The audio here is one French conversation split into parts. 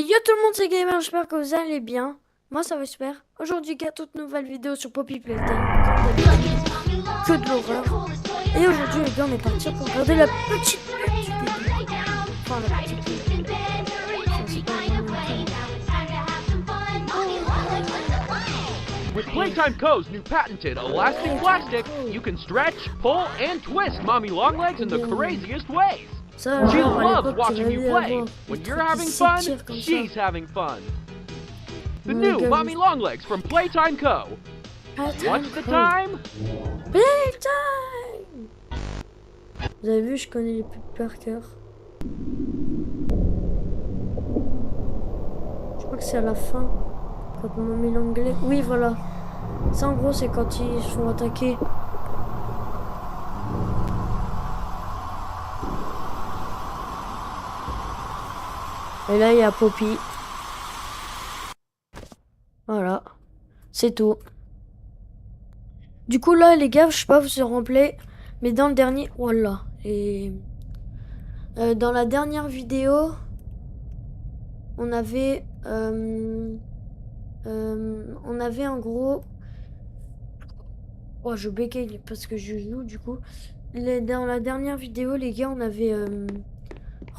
Et yo tout le monde, c'est Gamer, j'espère que vous allez bien. Moi ça va super. Aujourd'hui, il y a toute nouvelle vidéo sur Poppy Playtime. Comme d'habitude, que de l'horreur. Et aujourd'hui, les gars, on est parti pour regarder la petite bête du début. Enfin, la petite bête. Ça, c'est pas vraiment With Playtime Co.'s new patented elastic plastic, you can stretch, pull, and twist Mommy Longlegs in the craziest ways. ça, She genre, à loves l'époque, watching tu you l'avais play. avant. When Des you're trucs qui having fun, s'étirent comme she's ça. having fun. The Ouais, new gars, Mommy Longlegs from Playtime Co. What's the time? Playtime. Vous avez vu, je connais les pubs par cœur. Je crois que c'est à la fin. Quand on m'a mis l'anglais. Oui, voilà. Ça, en gros, c'est quand ils se font attaquer. Et là, il y a Poppy. Voilà. C'est tout. Du coup, là, les gars, je sais pas vous vous rappelez, mais dans le dernier... Voilà. Et... dans la dernière vidéo, on avait... on avait en gros... Oh, je bégaye parce que je joue, du coup. Dans la dernière vidéo, les gars, on avait...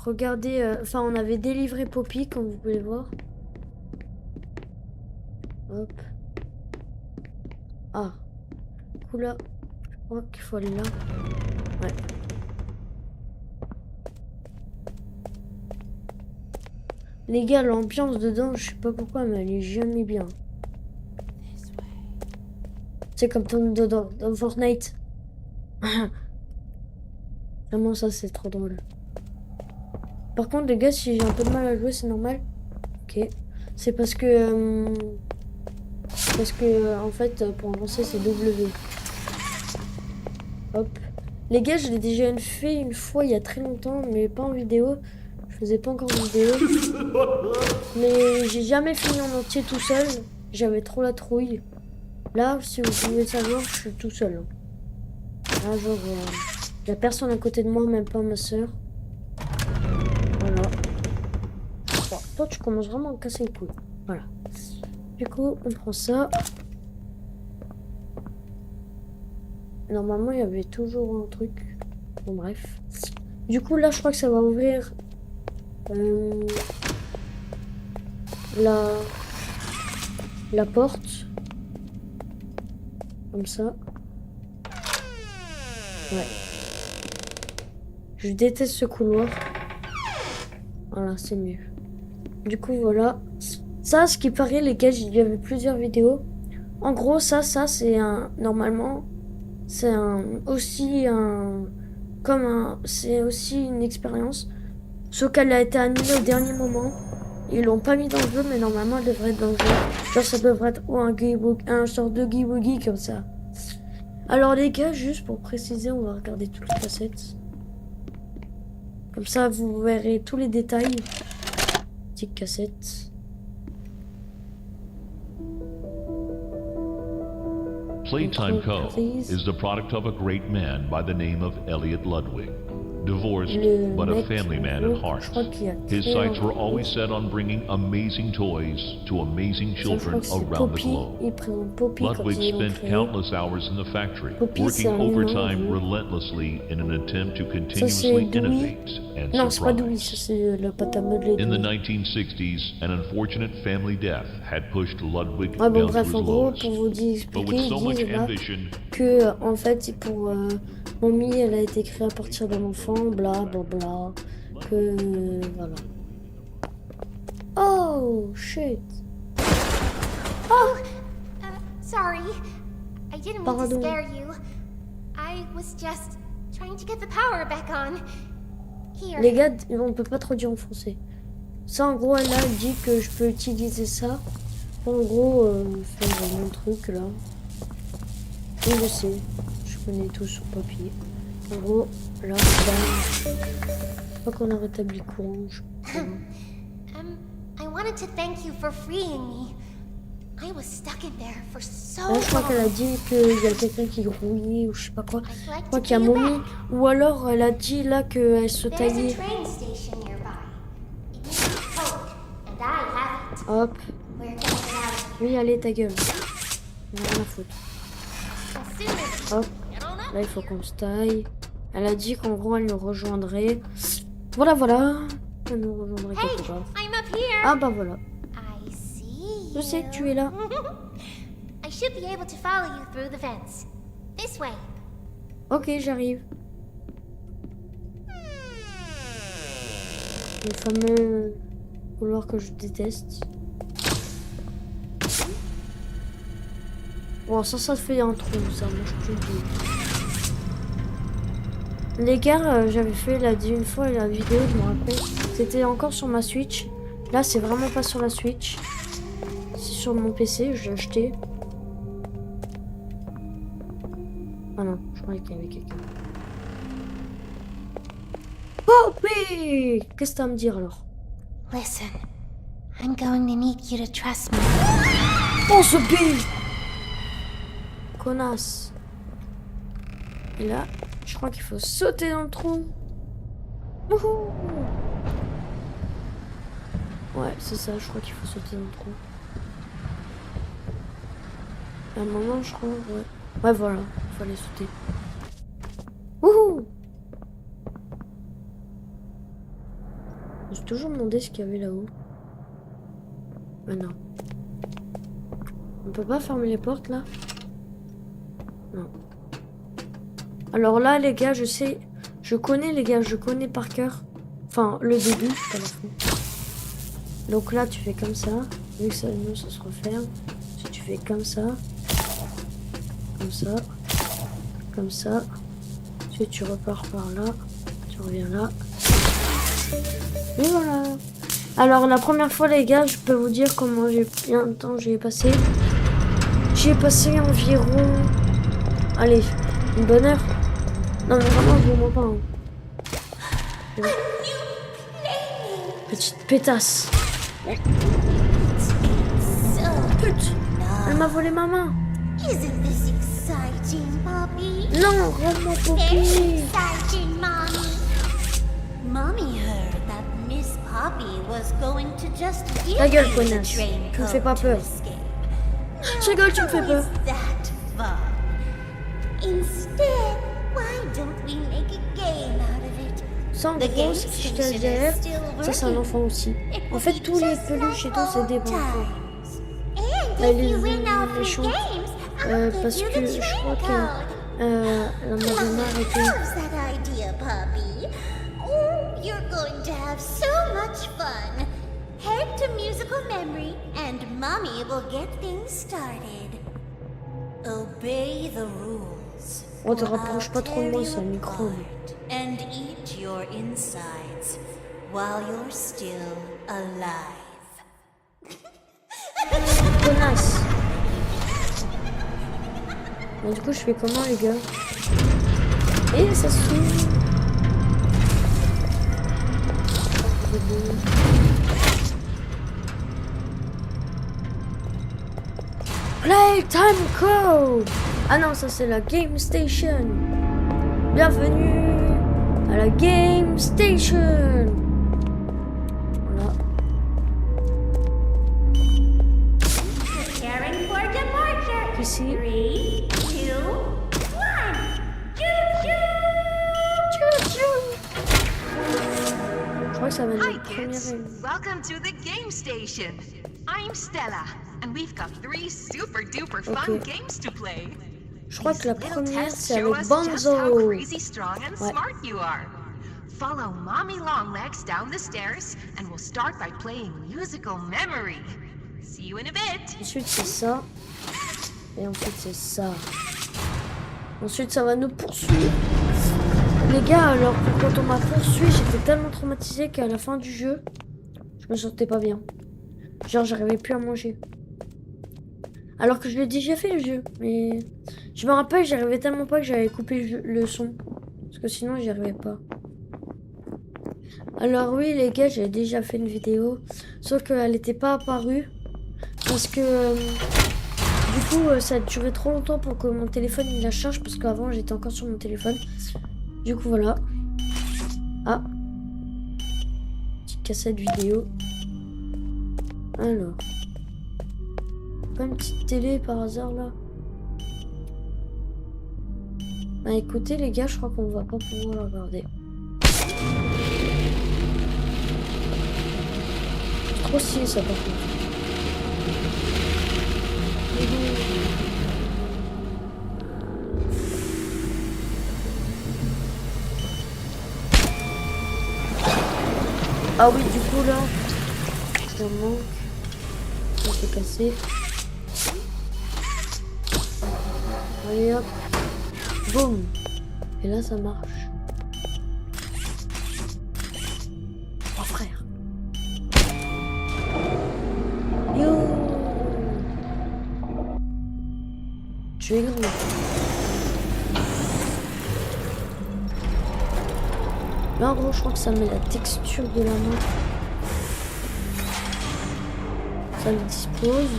regardé... Enfin, on avait délivré Poppy, comme vous pouvez voir. Hop. Ah. Du coup, là, je crois qu'il faut aller là. Ouais. Les gars, l'ambiance dedans, je sais pas pourquoi, mais elle est jamais bien. C'est comme dans Fortnite. Vraiment, ça, c'est trop drôle. Par contre, les gars, si j'ai un peu de mal à jouer, c'est normal. Ok. C'est parce que... en fait, pour avancer, c'est W. Hop. Les gars, je l'ai déjà fait une fois, il y a très longtemps, mais pas en vidéo. Je faisais pas encore de vidéo. Mais j'ai jamais fini en entier tout seul. J'avais trop la trouille. Là, si vous pouvez savoir, je suis tout seul. Là, genre, y a personne à côté de moi, même pas ma soeur. Voilà. Bon, toi, tu commences vraiment à me casser les couilles. Voilà. Du coup, on prend ça. Normalement, il y avait toujours un truc. Bon, bref. Du coup, là, je crois que ça va ouvrir... la porte. Comme ça. Ouais. Je déteste ce couloir. Voilà, c'est mieux. Du coup, voilà. Ça, ce qui paraît, les gars, j'ai déjà vu plusieurs vidéos. En gros, ça, c'est un... Normalement, c'est c'est aussi une expérience. Sauf qu'elle a été annulée au dernier moment. Ils l'ont pas mis dans le jeu, mais normalement, elle devrait être dans le jeu. Genre, ça devrait être un sort de Guy comme ça. Alors, les gars, juste pour préciser, on va regarder toutes les cassettes. Comme ça, vous verrez tous les détails. Petite cassette. Playtime Co. is the product of a great man by the name of Elliot Ludwig. Divorced, but a family man at heart. His sights were always set on bringing amazing toys to amazing children around the globe. Ludwig spent countless hours in the factory, working overtime relentlessly in an attempt to continuously innovate and surprise. In the 1960s, an unfortunate family death had pushed Ludwig down to his lowest. But with so much ambition, que en fait pour Mommy, elle a été créée à partir d'un enfant, bla bla bla, que voilà. Oh shit. Oh, sorry. I didn't mean to Pardon. scare you. I was just trying to get the power back on. Here. Les gars, on peut pas trop dire en français. Ça en gros, elle a dit que je peux utiliser ça. En gros, faire mon truc là. Oui, je sais. Je connais tout sur papier. En gros, là, je crois qu'on a rétabli le courant. I wanted to thank you for freeing me. I was stuck in there for so Là, je crois qu'elle a long. dit qu'il y a quelqu'un qui grouillait ou je sais pas quoi. I'd Je like crois to qu'il y a pay you Mommy. back. Ou alors, elle a dit là qu'elle se There's a taillait. train station nearby. It needs Coke, and I Hop. We're gonna get out of Oui, allez, ta gueule. Rien à foutre. here as soon as Hop. get on up. Là, il faut qu'on se taille. Elle a dit qu'en gros, elle nous rejoindrait. Voilà, voilà. Elle nous rejoindrait Hey, quelque part. I'm up here. Ah bah voilà. I see. Je sais que tu es là. I should be able to follow you through the fence. This way. Ok, j'arrive. Le fameux couloir que je déteste. Bon, ça fait un trou, ça, moi je te le dis. Les gars, j'avais fait une fois la vidéo, je me rappelle. C'était encore sur ma Switch. Là, c'est vraiment pas sur la Switch. C'est sur mon PC, je l'ai acheté. Ah non, je croyais qu'il y avait quelqu'un. Poppy! Qu'est-ce que t'as à me dire alors? Listen, I'm going to need you to trust me. Oh, ce bille! Connasse. Et là, je crois qu'il faut sauter dans le trou. Wouhou! Ouais, c'est ça, je crois qu'il faut sauter dans le trou. À un moment, je crois, ouais. Ouais, voilà, il fallait sauter. Wouhou! Je me suis toujours demandé ce qu'il y avait là-haut. Mais non. On peut pas fermer les portes là? Non. Alors là, les gars, je sais. Je connais, les gars, je connais par cœur. Enfin, le début, pas la fin. Donc là, tu fais comme ça. Vu que ça, nous, ça se referme. Si tu fais comme ça. Comme ça. Comme ça. Si tu repars par là. Tu reviens là. Et voilà. Alors, la première fois, les gars, je peux vous dire comment bien de temps j'ai passé. J'ai passé environ... Allez, une bonne heure. Non, mais vraiment, je vous mens pas. Hein. Petite pétasse. Pute, elle m'a volé ma main. Isn't this exciting, Poppy? Non, rends-moi Poppy. Exciting, Mommy. Mommy heard that Miss Poppy was going to just give Ta gueule, you the connasse. train Tu me fais pas code peur. to escape. Je rigole, tu me fais peur. How is that fun? Instead, why don't we make a game out of it? Ça, en The gros, game c'est que je te station derrière. is still Ça, c'est un working. enfant aussi. It En will fait, be tous les just peluches et like tout, c'est des old bons. times. And Elle if est you win all three méchante. games, I'll give Parce you que the je train crois code. qu'elle en avait marre et tout. How's that idea, Poppy? Oh, you're going to have so much fun. Head to musical memory, and Mommy will get things started. Obey the rules. On te or rapproche I'll pas trop de tear moi, you c'est un micro. apart And eat your insides while you're still alive. Connasse. Bon, du coup, je fais comment, les gars? Et ça se fait. Playtime Code. Ah non, ça c'est la Game Station. Bienvenue à la Game Station. Voilà. Preparing for departure. Ici. 3, 2, 1. Je crois que ça va être Hi, la première. kids. Welcome to the game station. I'm Stella, and we've got 3 super duper fun Ok. games to play. Je crois que la Little première tests c'est show avec us just how Bonzo. crazy strong and Ouais. smart you are. Follow Mommy Longlegs down the stairs, and we'll start by playing musical memory. See you in a bit. Ensuite c'est ça. Et ensuite c'est ça. Ensuite ça va nous poursuivre. Les gars, alors quand on m'a poursuivi, j'étais tellement traumatisée qu'à la fin du jeu, je me sentais pas bien. Genre j'arrivais plus à manger. Alors que je l'ai déjà fait le jeu, mais je me rappelle, j'arrivais tellement pas que j'avais coupé le son. Parce que sinon j'y arrivais pas. Alors oui les gars, j'avais déjà fait une vidéo, sauf qu'elle n'était pas apparue. Parce que du coup ça a duré trop longtemps pour que mon téléphone il la charge, parce qu'avant j'étais encore sur mon téléphone. Du coup voilà. Ah, petite cassette vidéo. Alors. Pas une petite télé par hasard là? Bah écoutez les gars, je crois qu'on va pas pouvoir la regarder. C'est trop stylé ça par contre. Ah oui, du coup là, ça manque. Ça s'est cassé. Allez hop. Boum. Et là ça marche. Oh frère. Yo. Tu es grand. Là en gros je crois que ça met la texture de la main. Ça le dispose.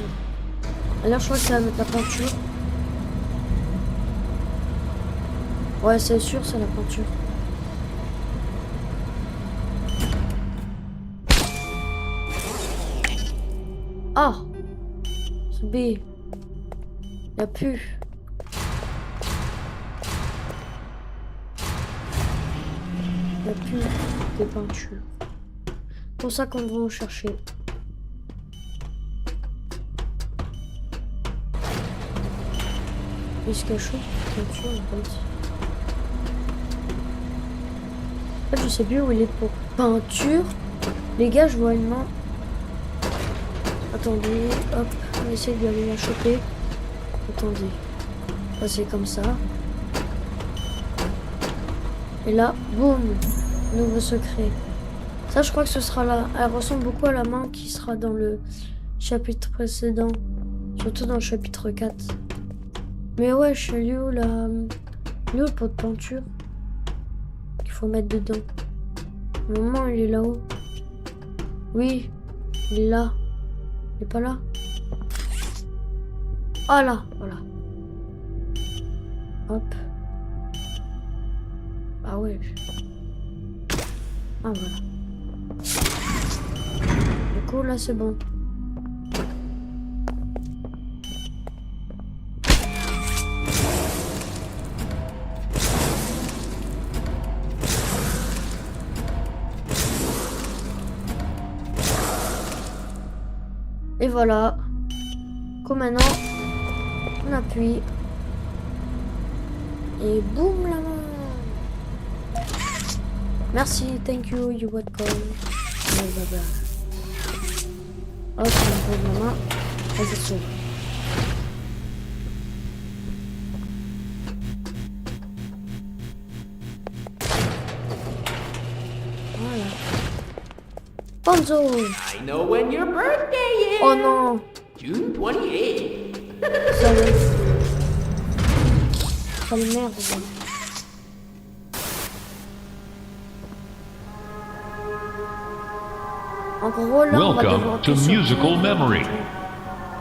Et là je crois que ça va mettre la peinture. Ouais c'est sûr c'est la peinture. Ah. C'est B. Y'a plus. Y'a plus de peinture. C'est pour ça qu'on va en chercher. Il se cache où? Peinture en fait. En fait je sais plus où il est pour peinture. Les gars je vois une main. Attendez, hop, on va essayer d'aller la choper. Attendez. Passer comme ça. Et là, boum, nouveau secret. Ça, je crois que ce sera là. Elle ressemble beaucoup à la main qui sera dans le chapitre précédent. Surtout dans le chapitre 4. Mais ouais, je suis où là. Il est où le pot de peinture qu'il faut mettre dedans? Le moment, il est là-haut. Oui, il est là. Il est pas là. Ah là, voilà. Hop. Ah ouais. Ah voilà. Du coup là c'est bon. Et voilà. Comme maintenant, on appuie. Et boum la main. Merci, thank you, you're welcome. Blablabla. Hop, on pose la main. Et c'est tout. Voilà. Bonzo. I know when your birthday is. Oh non. June 28th. Ça le merde. En gros, là, on va devoir Welcome to Musical Memory.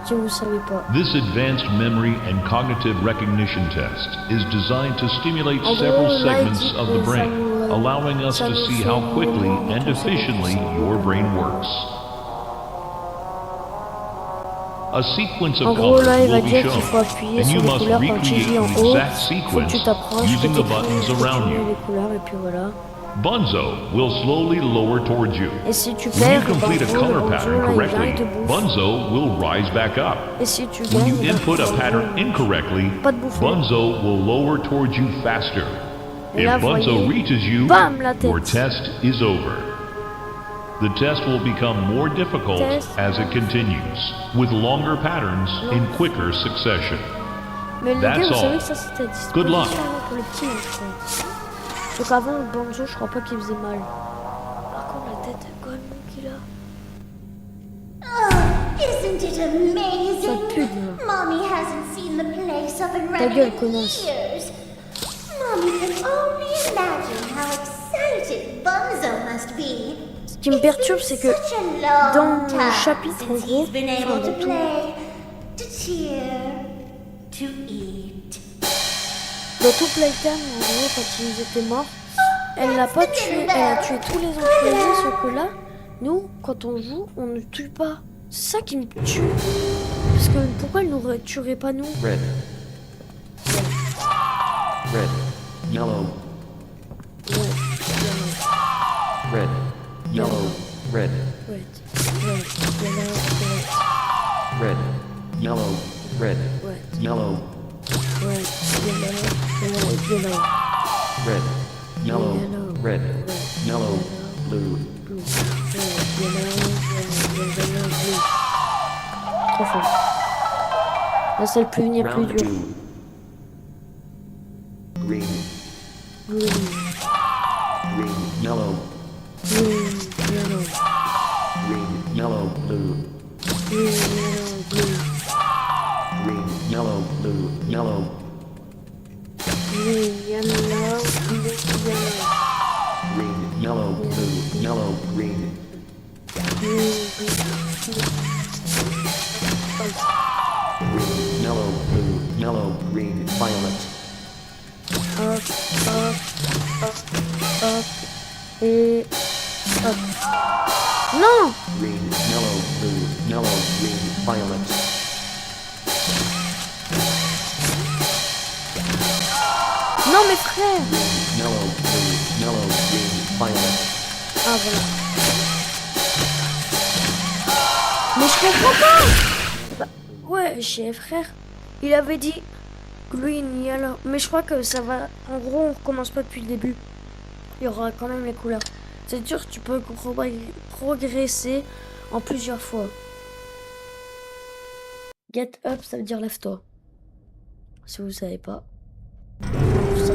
Si vous savez pas. This advanced memory and cognitive recognition test is designed to stimulate En several gros, là, il segments dit of que the ça brain, nous, allowing us ça to nous see fait how quickly nous and penser efficiently comme ça. your brain works. A sequence En of gros, colors là, il va will be dire qu'il faut shown, appuyer and sur you les must couleurs quand tu recreate dis en the haut. exact Faut que sequence tu t'approches, using que the tu buttons mets around you. les couleurs et puis voilà. Bunzo will slowly lower towards you. Et si tu When perds, you complete a Bonzo, color le pattern Bonzo, là, il vient correctly, et te bouffe. Bunzo will rise back up. Et si tu When you gagnes, input a Bonzo, pattern incorrectly, pas de bouffer. Bunzo will lower towards you faster. Et là, If Bunzo voyez, reaches you, bam, la tête. your test is over. The test will become more difficult Test. as it continues, with longer patterns in quicker succession. Mais les gars, That's vous all. savez que ça c'était à disposition Good luck. pour les petits, je crois. Donc avant, le Bonzo, je crois pas qu'il faisait mal. Par contre, la tête de gomme qu'il a. Oh, isn't it amazing? Ça pue, là. Mommy hasn't seen the place up and Ta running gueule, in connasse. years. Mommy can only imagine how excited Bunzo must be. Ce qui me perturbe, c'est que Such a long dans le time chapitre, en since gros, he's been enfin, able dans to tout. play, to cheer, to eat. Dans tout Playtime, en gros, quand ils étaient morts, elle l'a pas tué, elle a tué tous les employés, sauf que là, nous, quand on joue, on ne tue pas C'est ça qui me tue. Parce que pourquoi elle nous tuerait pas nous? Red. Red. Yellow. Red. Yellow. Red. Red. Red. Yellow. Red. Red. Yellow. Red. Yellow. Red. Yellow. Yellow. Red. Yellow. Blue. Blue. Yellow. Blue. Trop fort. Là, c'est le plus venir plus Round dur. 2. Green. Green. Green. Yellow. Green. Yellow. Green. Yellow. Blue. Green. Yellow. Blue. Green. Yellow. Blue. Yellow. Green. Yellow. Blue. Yellow. Green. Yellow. Blue. Yellow. Green. Green. Green. Yellow. Blue. Yellow. Green. Violet. Up. Et up. Non! Green. Yellow. Blue. Yellow. Green. Violet. Non, mes frères! Yellow. Blue. Yellow. Green. Violet. Ah, voilà. Mais je comprends pas! Bah, ouais, chez frère, il avait dit green, yellow. Mais je crois que ça va. En gros, on recommence pas depuis le début. Il y aura quand même les couleurs. C'est sûr que tu peux progresser en plusieurs fois. Get up, ça veut dire lève-toi. Si vous savez pas. Ça.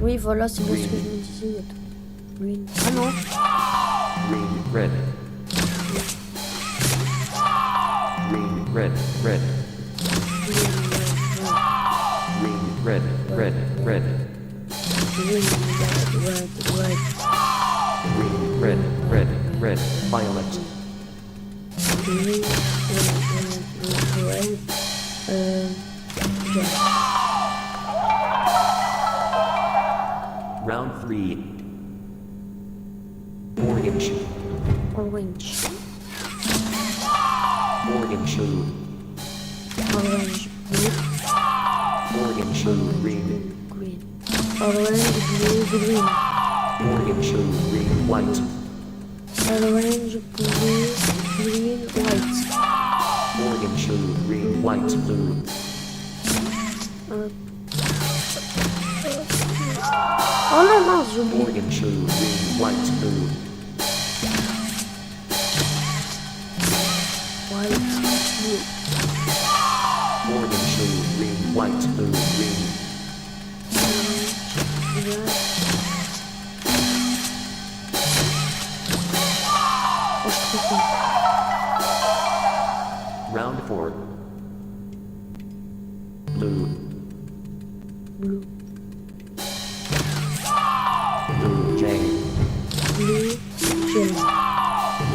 Oui, voilà, c'est bien ce que je me disais. Get up. Green. Ah non. Green. Red. Green. Red. Red. Green. Red. Red. Red. Green, red. Green. Red. Red. Red. Violet. Green, red. Yeah. Round 3. Orange. Orange. Orange. Blue. Orange. Blue. Orange. Blue. Green. Green. Orange. Blue. Green. Orange. Blue. Green. White. Orange. Blue. Green. White. Orange. Blue. Green. White. Blue. Oh non, mince, j'ai oublié. Orange. Blue. Green. White. Blue. White. Blue. Orange. Blue. Green. White. Blue. Green. Red. Oh, je trouve pas. Round 4. Blue. Blue. Blue. J. Blue. J.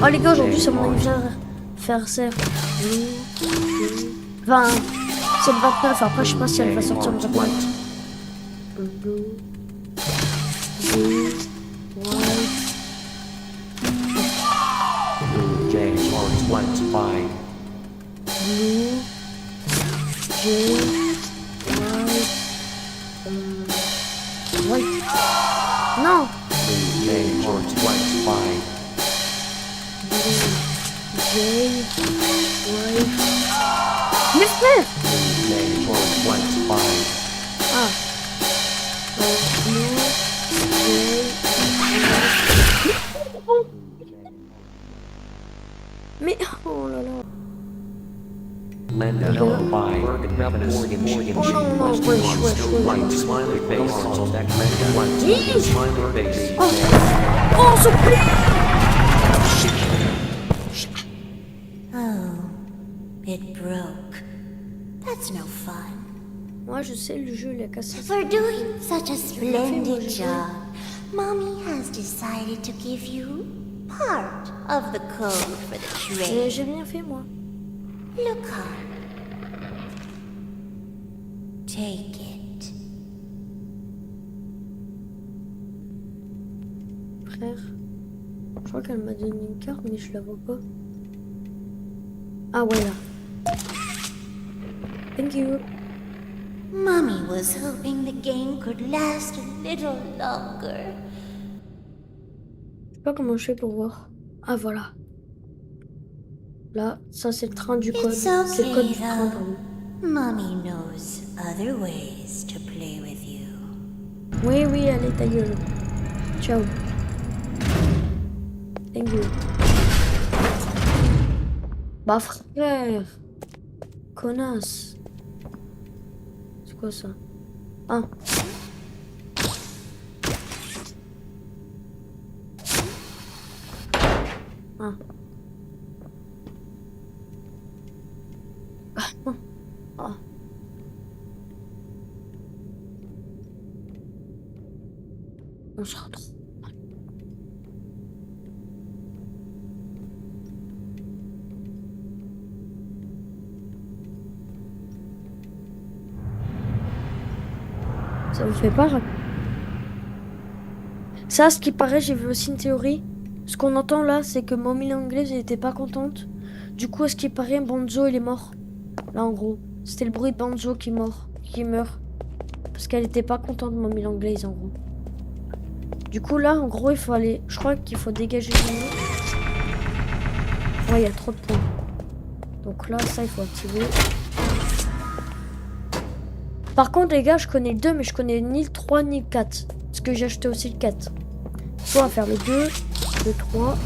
Oh les gars, aujourd'hui c'est mon anniversaire. Blue. Enfin, c'est le 29, après je sais pas si elle va sortir le 29. White. Blue. Blue. White. Blue. J. Orange. White. 5. Blue. J. White. White. Non. Blue. J. Orange. White. 5. Blue. J. White. Mais frère. Blue. J. Orange. White. 5. Ah. Blue. J. Mais oh là là. Land yellow 5. Orange. Oh non, non, wesh. White. Smiley face. White. Smiley face. Oh, oh, s'il te plaît. Oh, it broke. That's no fun. Moi, je sais, le jeu, il a cassé. For doing such a splendid job, Mommy has decided to give you part of the code for the trade. J'ai bien fait, moi. Look on. Take it. Frère, je crois qu'elle m'a donné une carte, mais je la vois pas. Ah ouais là. Thank you. Mommy was hoping the game could last a little longer. Je sais pas comment je fais pour voir. Ah voilà. Là, ça c'est le train du code. It's C'est le code okay du train, pardon. though. Mommy knows other ways to play with you. Oui, oui, allez, ta gueule. Ciao. Thank you. Bah frère. Connasse. C'est quoi ça? Ah. Ah. Ah. On se retrouve. Ça vous fait peur? Ça, ce qui paraît, j'ai vu aussi une théorie. Ce qu'on entend là, c'est que Mommy l'anglaise, elle était pas contente. Du coup, à ce qui paraît, Banjo, il est mort. Là, en gros, c'était le bruit de Banjo qui meurt. Parce qu'elle était pas contente de Mommy l'anglaise, en gros. Du coup, là, en gros, il faut aller... Je crois qu'il faut dégager le menu. Ouais, il y a trop de points. Donc là, ça, il faut activer. Par contre, les gars, je connais le 2, mais je connais ni le 3 ni le 4. Parce que j'ai acheté aussi le 4. Soit on va faire le 2, le 3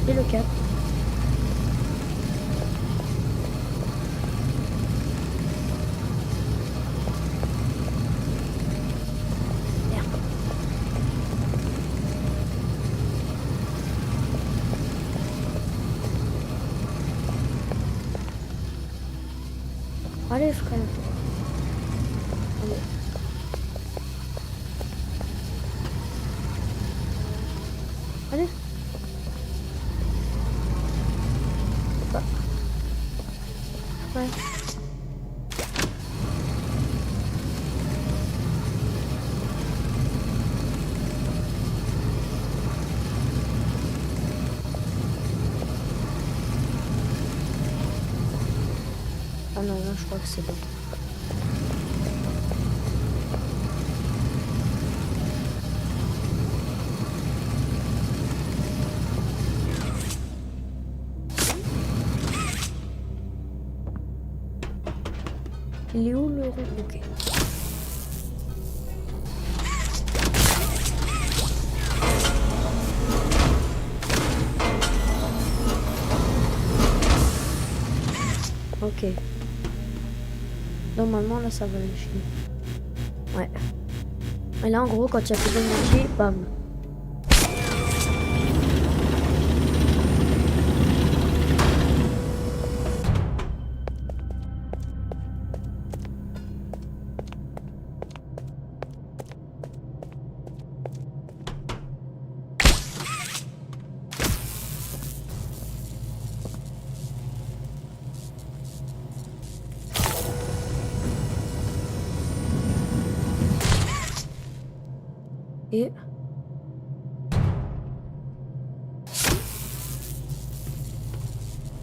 et le 4. Merde. Allez, frère. Allez. Allez. Bah. Ouais. Ah non, là, je crois que c'est bon. Il est où le rond? Ok. Ok. Normalement là ça va lâcher. Ouais. Et là en gros quand il y a plus d'énergie, bam. Et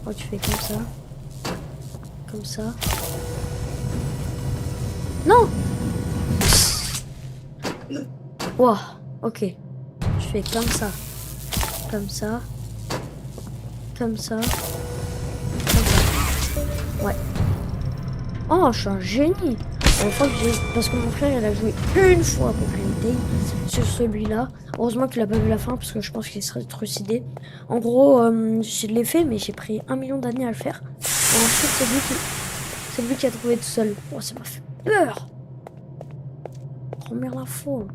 oh, tu fais comme ça. Comme ça. Non. Wow, ok. Je fais comme ça. Comme ça. Comme ça. Comme ça. Ouais. Oh, je suis un génie. Parce que mon frère il a joué une fois pour Day sur celui-là. Heureusement qu'il a pas vu la fin parce que je pense qu'il serait trucidé. En gros, je l'ai fait mais j'ai pris 1 million d'années à le faire. Et ensuite c'est lui qui a trouvé tout seul. Oh, ça m'a fait peur. Première info.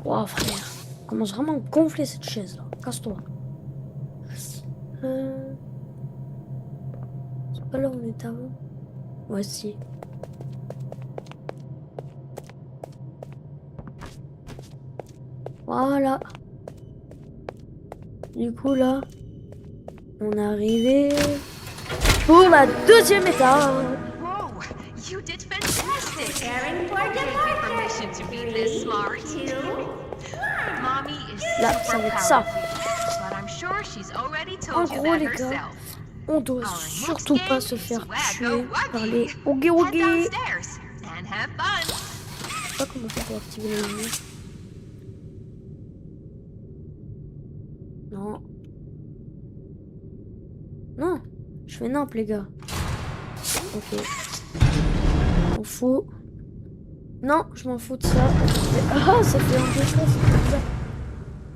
Wow frère, on commence vraiment à gonfler cette chaise là. Casse-toi. C'est pas là où on est avant. Voici. Voilà. Du coup là, on est arrivé pour la deuxième étape. Whoa, you did fantastic! Preparing for departure. imagined to be this smart. Mommy is Là, ça super va être proud ça. of you, but I'm sure she's already En told you gros, that les gars, herself. on doit Our surtout next pas game se is faire Waggo tuer par Wuggy. les Oogie Head Woogie. downstairs and have fun. Je sais pas comment faire pour activer les lumières. Non. Non. Je fais nimp, les gars. Ok. Je m'en fous. Non, je m'en fous de ça. Ah, ça fait enlever ça, c'est bizarre.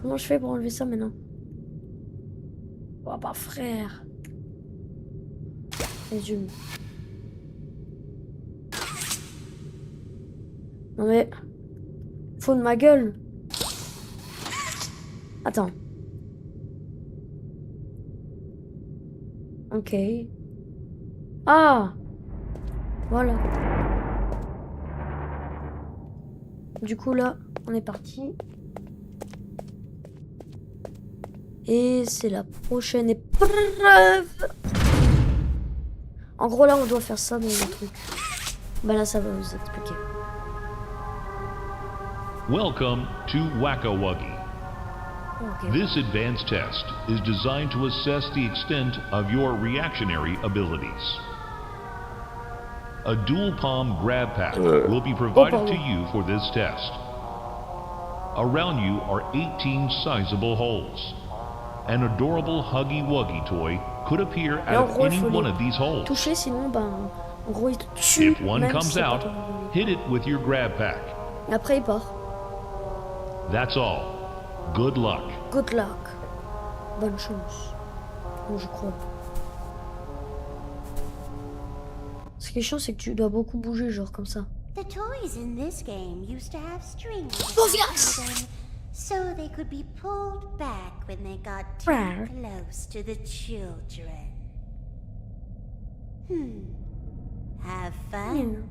Comment je fais pour enlever ça maintenant? Oh bah frère. Résume. Non mais... Faut de ma gueule. Attends. Ok. Ah! Voilà. Du coup là, on est parti. Et c'est la prochaine épreuve. En gros là, on doit faire ça dans le truc. Bah là, ça va vous expliquer. Welcome to Wacka Wuggy. Ok. This advanced test is designed to assess the extent of your reactionary abilities. A dual palm grab pack will be provided to you for this test. Around you are 18 sizable holes. An adorable Huggy Wuggy toy could appear Et en out of gros, il any faut one les of these holes. toucher, sinon, ben, en gros, il te tue. If one même comes si c'est pas out, ton favori. hit it with your grab pack. Et après, il part. That's all. Good luck. Good luck. Bonne chance. Bon, je crois. Ce qui est chiant, c'est que tu dois beaucoup bouger, genre comme ça. The toys in this game used to have strings Oh, attached yes! to them, so they could be pulled back when they got too Right. close to the children. Have fun.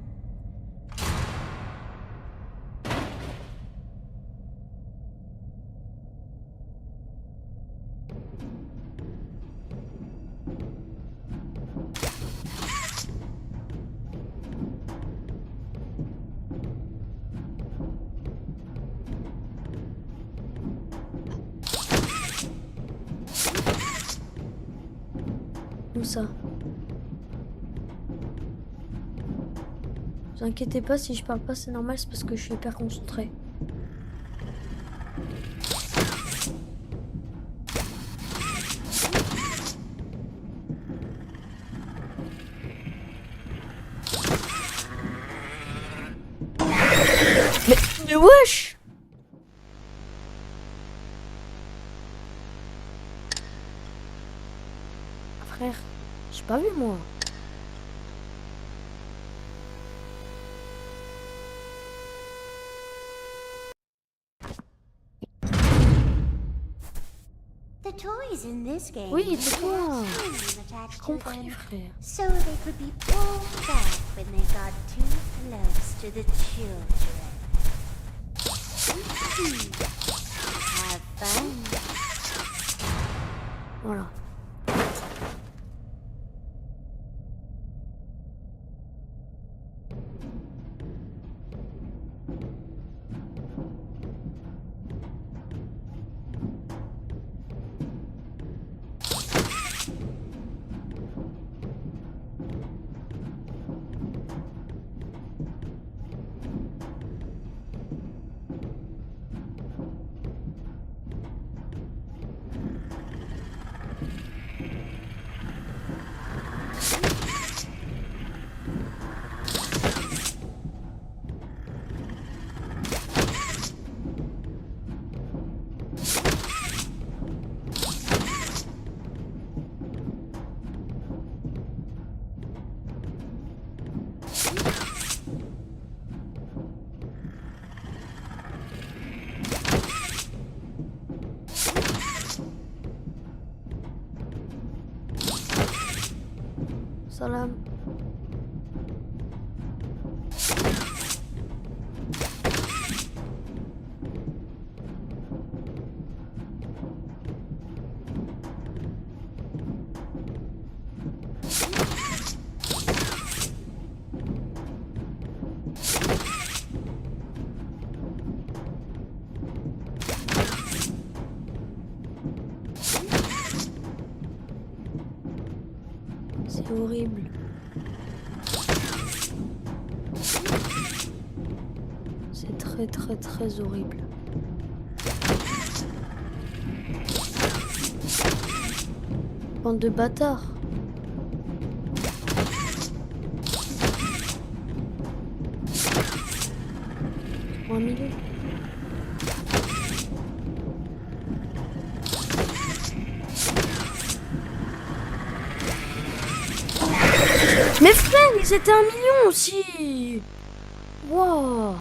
Comme ça. Vous inquiétez pas, si je parle pas, c'est normal, c'est parce que je suis hyper concentré. Mais wesh! Frère, j'ai pas vu moi. The toys in this game Oui, used to tais-toi. have strings attached J'ai to compris, them, frère. so they could be pulled back when they got too close to the children. Have fun. Voilà. C'est horrible. C'est très très très horrible. Bande de bâtards. Un milieu. Mais frère, ils étaient 1 million aussi. Wow.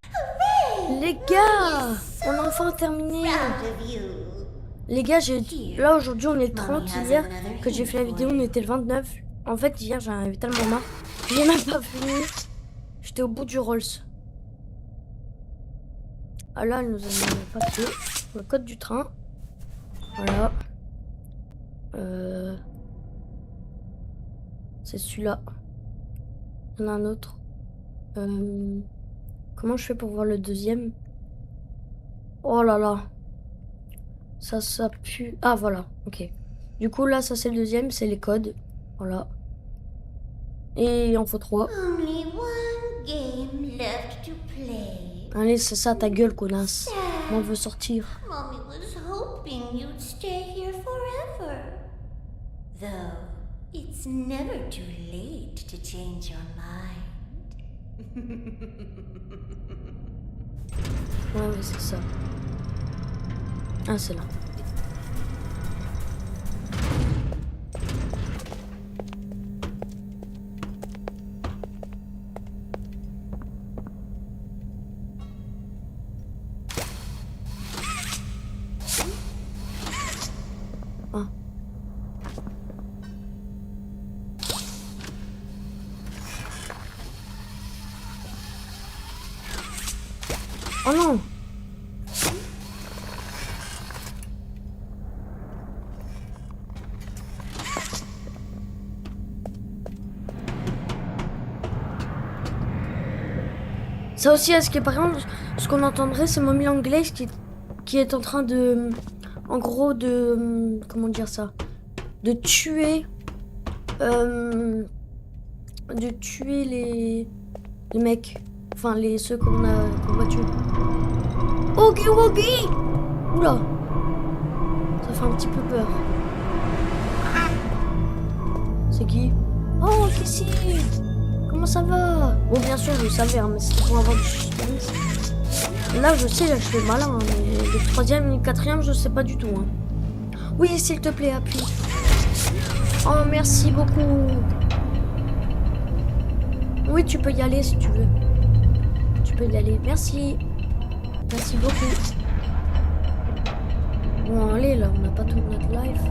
Les gars, on a enfin terminé. Proud of you. Les gars, là aujourd'hui on est 30. Hier que j'ai fait la vidéo on était le 29. En fait hier j'en avais tellement marre. J'ai même pas fini. J'étais au bout du Rolls. Ah là elle nous a mis le papier. Le code du train. Voilà. C'est celui-là. Il y en a un autre. Comment je fais pour voir le deuxième? Oh là là. Ça pue. Ah voilà, ok. Du coup là ça c'est le deuxième, c'est les codes. Voilà. Et il en faut 3. Only one game left to play. Allez, c'est ça ta gueule, connasse. Moi je veux sortir. Mommy was hoping you'd stay here forever. Though, it's never too late to change your mind. Ouais, mais c'est ça. Ah, c'est là. Ah. Oh non! Ça aussi, est-ce que par exemple, ce qu'on entendrait, c'est Mommy Longlegs qui est en train de, en gros, de, comment dire ça, de tuer les mecs, enfin ceux qu'on va tuer. Oogie Woogie! Oula, ça fait un petit peu peur. C'est qui? Oh, Cassie! Comment ça va? Bon, bien sûr, je le savais, hein, mais c'était pour avoir du suspense. Là, je sais, là, je fais malin, hein, mais le troisième et le quatrième, je sais pas du tout. Hein. Oui, s'il te plaît, appuie. Oh, merci beaucoup. Oui, tu peux y aller si tu veux. Tu peux y aller. Merci. Merci beaucoup. Bon, allez, là, on n'a pas tout notre life.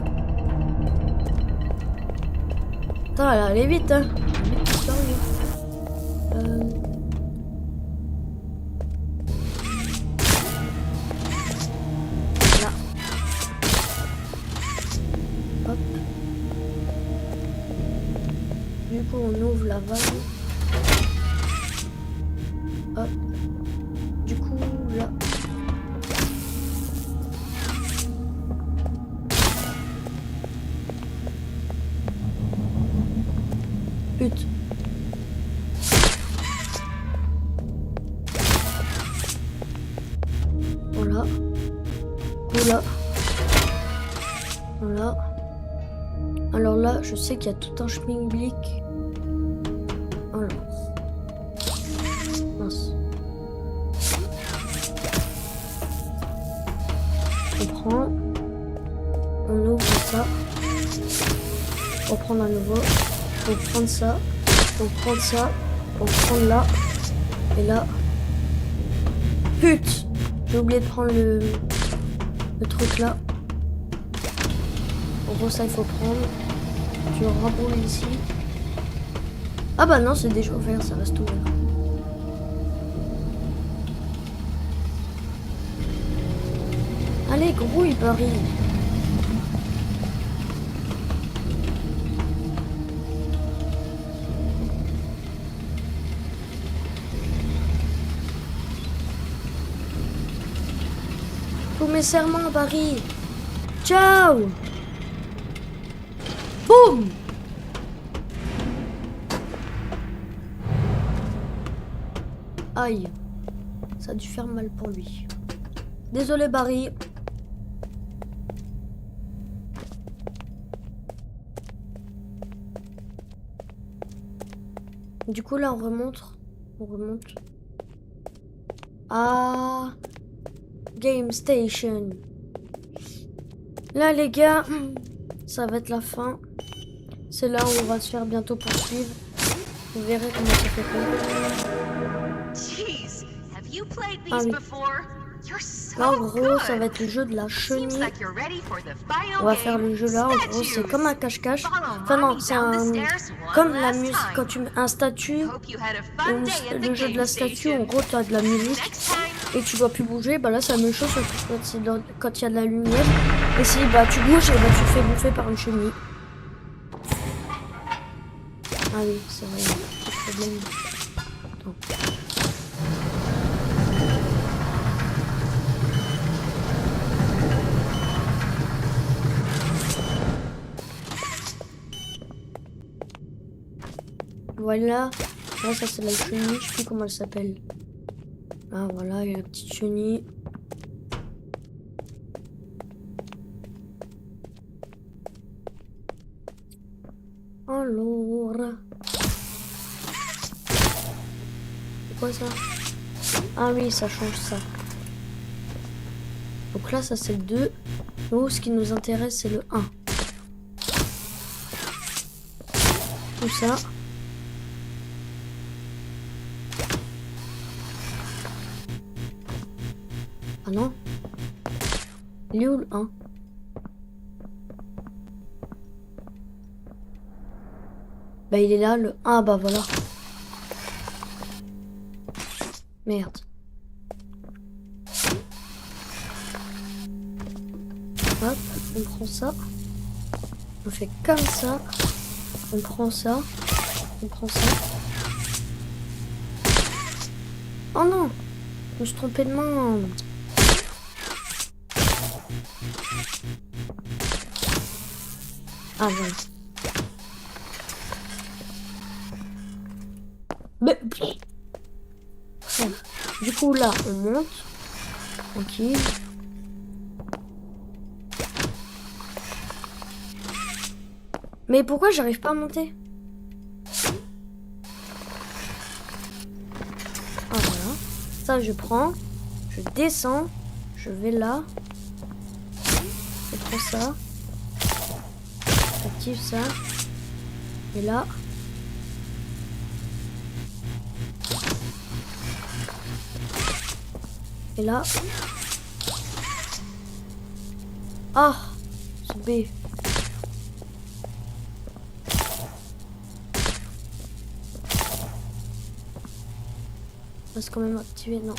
Attends, allez vite, hein. Vite, là. Hop. Du coup, on ouvre la vanne. Hop. Du coup, là. Pute. Voilà. Voilà. Voilà. Alors là, je sais qu'il y a tout un schmingblick. Alors. Mince. On prend. On ouvre ça. On prend à nouveau. On prend ça. On prend ça. On prend là. Et là. Pute! J'ai oublié de prendre le truc là. En gros, ça il faut prendre. Je remboule ici. Ah bah non, c'est déjà ouvert, ça reste ouvert. Allez, grouille, Paris. Tous mes serments, Paris. Ciao. Boum. Aïe. Ça a dû faire mal pour lui. Désolé Barry. Du coup là on remonte. Ah, Game Station. Là les gars, ça va être la fin. C'est là où on va se faire bientôt poursuivre. Vous verrez comment ça fait peur. Jeez, have you played Ah these oui. before? You're so Là en gros ça good. va être le jeu de la Seems chenille. like you're ready for the final On va game, faire le jeu là. En gros c'est comme un cache-cache. Enfin non, c'est un... Comme la musique quand tu mets un statue. Hope you had a fun day at the Le jeu de game la statue, station. en gros tu as de la musique. Next time, Et tu dois plus bouger, bah là c'est la même chose quand il y a de la lumière. Et si bah tu bouges, et bah tu te fais bouffer par une chenille. Ah oui, c'est vrai, petit problème. Attends. Voilà, là ça c'est la chenille, je sais plus comment elle s'appelle. Ah voilà, il y a la petite chenille. Alors... C'est quoi ça? Ah oui, ça change ça. Donc là, ça c'est le 2. Nous, ce qui nous intéresse, c'est le 1. Tout ça. Ah non. Il est où le 1? Bah il est là le... Ah bah voilà. Merde. Hop, on prend ça. On fait comme ça. On prend ça. On prend ça. Oh non! Je me suis trompé de main. Ah voilà. Mais... Bon. Du coup là on monte. Tranquille. Mais pourquoi j'arrive pas à monter? Ah voilà. Ça je prends. Je descends. Je vais là. Je prends ça. J'active ça. Et là. Et là. Ah, c'est B. On va se quand même activer, non.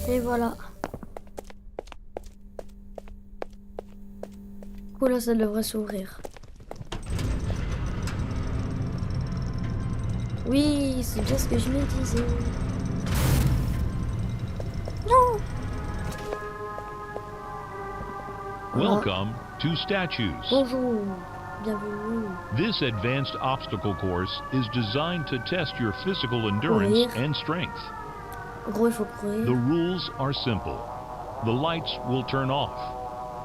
Et voilà. Là ça devrait s'ouvrir. Oui, c'est bien ce que je me disais. Non. Voilà. Welcome to Statues. Bonjour, bienvenue. This advanced obstacle course is designed to test your physical endurance and strength. En gros, il faut courir. The rules are simple. The lights will turn off.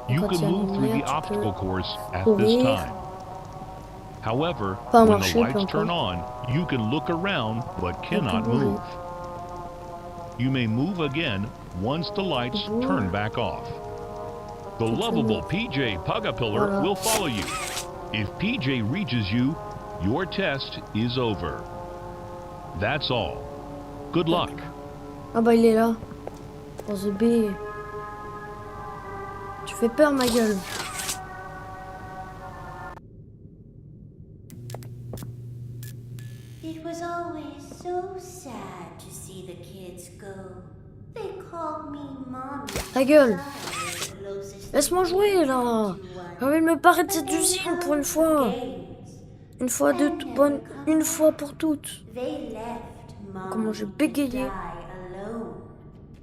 You can move through the obstacle course at this time. However, when the lights turn on, you can look around but cannot move. You may move again once the lights turn back off. The lovable PJ Pugapillar will follow you. If PJ reaches you, your test is over. That's all. Good luck. Ah bah il est là. Oh the B. Tu fais peur ma gueule. It was always so sad to see the kids go. They called me mommy. Ta gueule. Laisse-moi jouer là. J'ai envie de me barrer de cette usine pour une fois. Une fois de toute bonne. Une fois pour toutes. Comment j'ai bégayé.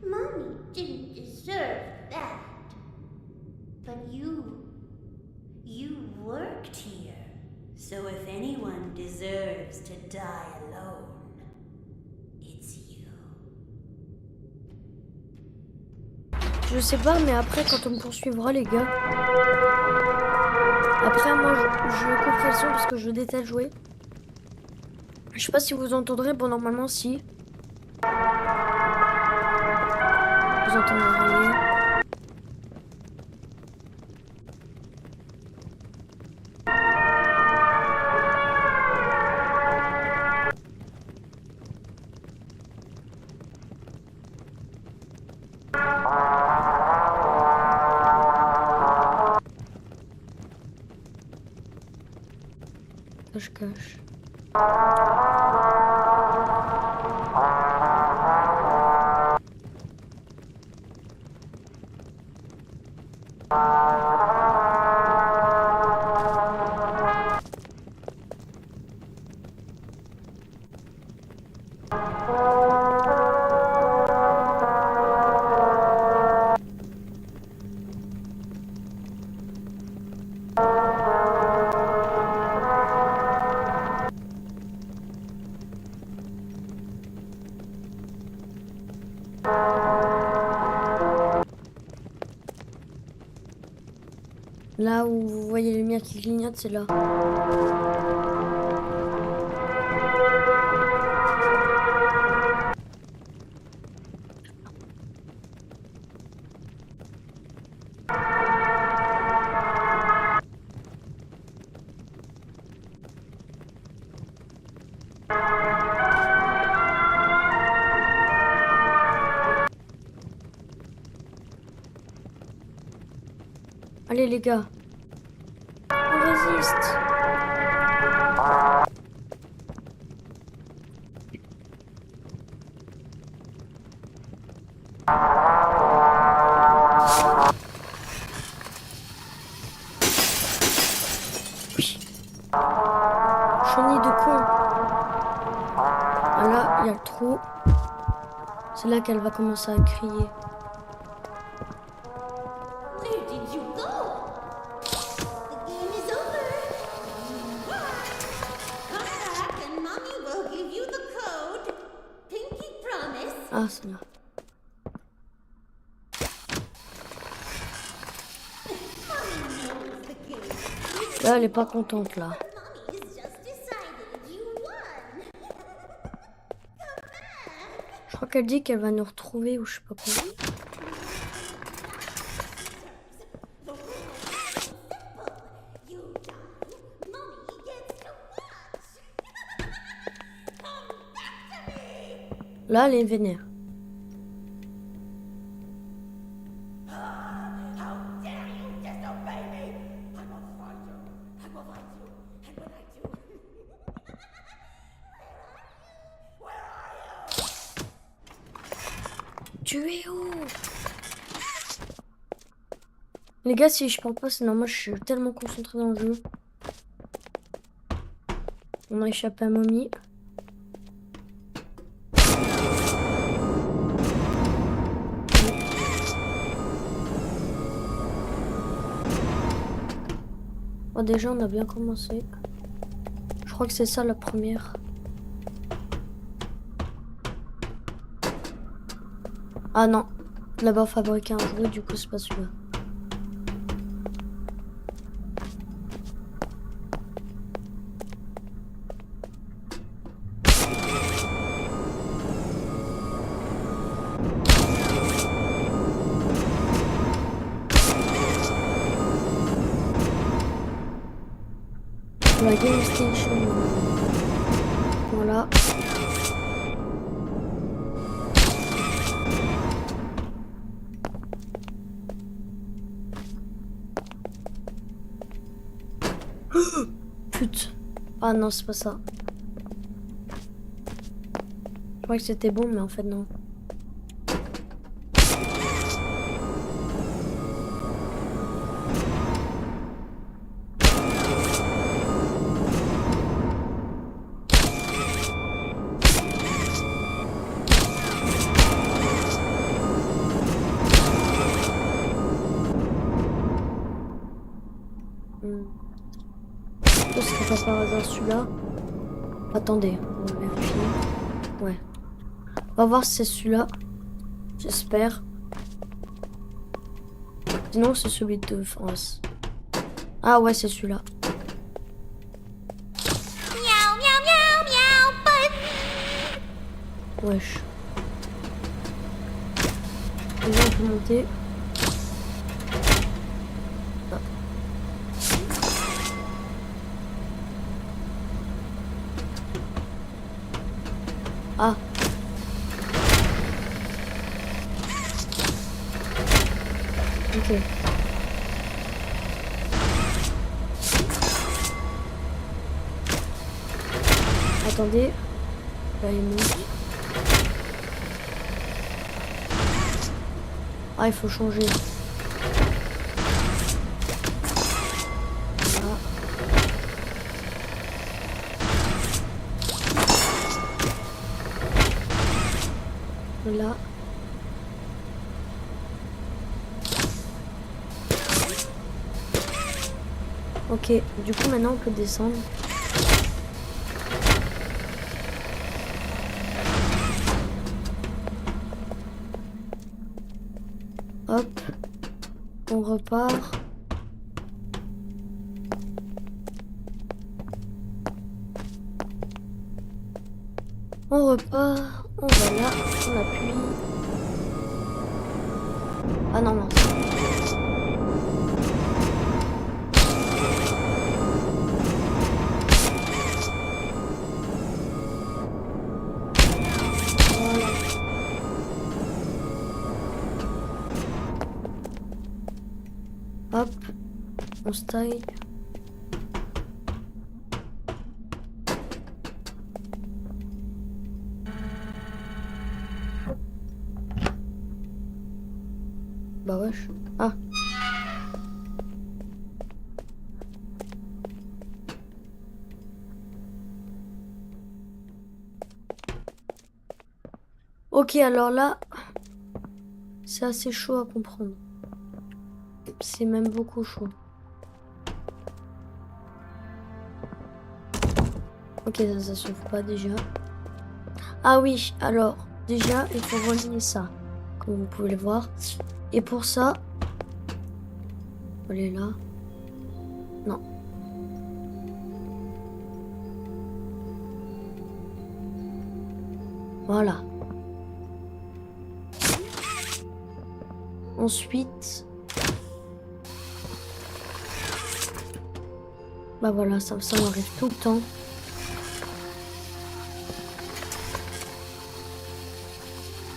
Mommy didn't deserve You worked here. So if anyone deserves to die alone, it's you. Je sais pas, mais après, quand on me poursuivra, les gars. Après, moi, je couperai le son parce que je déteste jouer. Je sais pas si vous entendrez. Bon, normalement, si. Vous entendrez. Cache. Là où vous voyez les lumières qui clignotent, c'est là. Allez les gars, on résiste. Oui. Chenille de con. Ah là, il y a le trou. C'est là qu'elle va commencer à crier. Where did you go? The game is over. Come back and Mommy will give you the code. Pinky promise. Ah, c'est là. Mommy knows the game. Là, elle est pas contente là. Mommy has just decided you won. Je crois qu'elle dit qu'elle va nous retrouver ou je sais pas quoi. You die. Mommy gets to watch. Come back to me. Là, elle est vénère. How dare you disobey me? I will find you. I will find you. And when I do, where are you? Tu es où? Les gars, si je parle pas, c'est normal, je suis tellement concentré dans le jeu. On a échappé à Mommy. Oh, déjà, on a bien commencé. Je crois que c'est ça la première. Ah non, là-bas fabriquer un jouet, du coup c'est pas celui-là. La Game Station. Voilà. Putain. Ah non, c'est pas ça. Je crois que c'était bon, mais en fait non. Ce serait pas par hasard celui-là. Attendez, on va vérifier. Ouais. On va voir si c'est celui-là. J'espère. Sinon, c'est celui de France. Ah ouais, c'est celui-là. Meow, meow, meow, meow, but Wesh. Déjà, on peut monter. Ah. Ah. Ok. Attendez. Là, il monte. Ah, il faut changer. Voilà. Là. Ok, du coup maintenant on peut descendre. Hop, on repart. On repart, on va là, on appuie. Ah non, non. Hop, on se taille. Bah wesh. Ah. Ok, alors là, c'est assez chaud à comprendre. C'est même beaucoup chaud. Ok, ça s'ouvre pas déjà. Ah oui, alors, déjà, il faut relier ça, comme vous pouvez le voir. Et pour ça, elle est là. Non. Voilà. Ensuite, bah voilà, ça m'arrive tout le temps.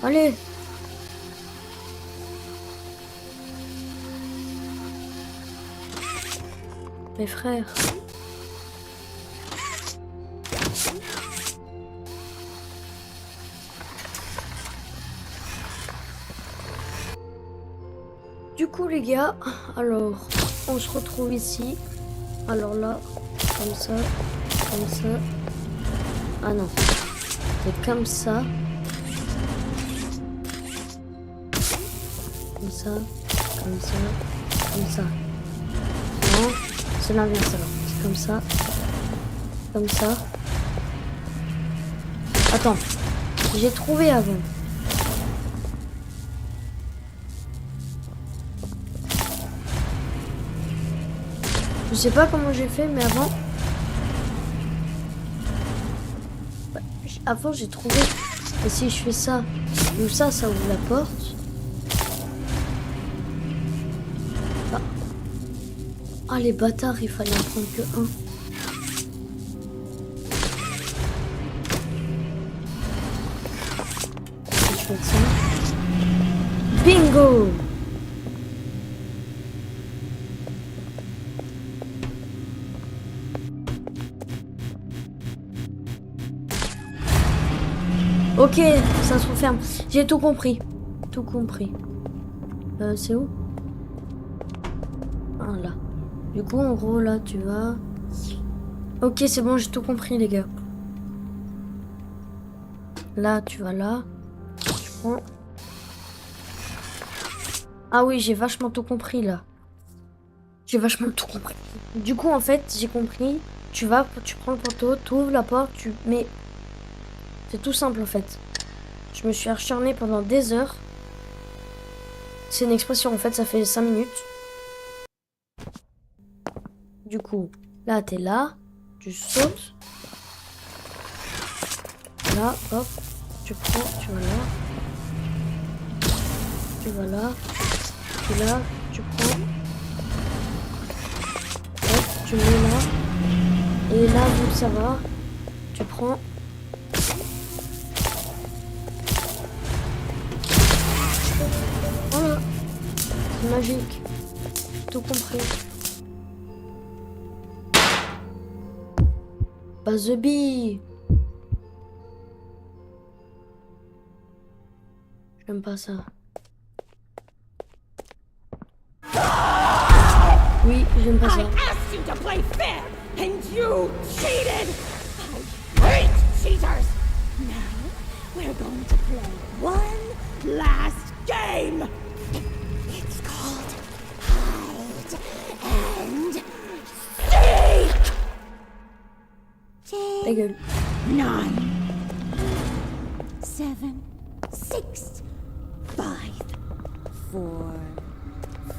Allez. Mes frères. Du coup les gars, alors on se retrouve ici. Alors là, comme ça, comme ça. Ah non, c'est comme ça. Comme ça, comme ça, comme ça. Non, c'est l'inverse alors. C'est comme ça, comme ça. Attends, j'ai trouvé avant. Je sais pas comment j'ai fait, mais avant... Avant, j'ai trouvé... Et si je fais ça, ou ça ouvre la porte. Ah, ah les bâtards, il fallait en prendre que un. Je fais ça. Bingo! Ok, ça se referme. J'ai tout compris. Tout compris. C'est où? Ah là. Du coup, en gros, là, tu vas... Ok, c'est bon, j'ai tout compris, les gars. Là, tu vas là. Tu prends... Ah oui, j'ai vachement tout compris, là. J'ai vachement tout compris. Du coup, en fait, j'ai compris. Tu prends le poteau, tu ouvres la porte, tu mets... C'est tout simple, en fait. Je me suis acharné pendant des heures. C'est une expression, en fait, ça fait 5 minutes. Du coup, là, t'es là. Tu sautes. Là, hop. Tu prends, tu vas là. Tu vas là. Tu là, tu prends. Hop, tu mets là. Et là, vu que ça va, tu prends. Voilà. C'est magique. Tout compris. Pas the bee. J'aime pas ça. Oui, j'aime pas ça. asked you to play fair, and you cheated! I hate cheaters! Now, we're going to play one last game! It's called Hide and Seek! Ta gueule. 9, 7, 6, 5, 4, 3,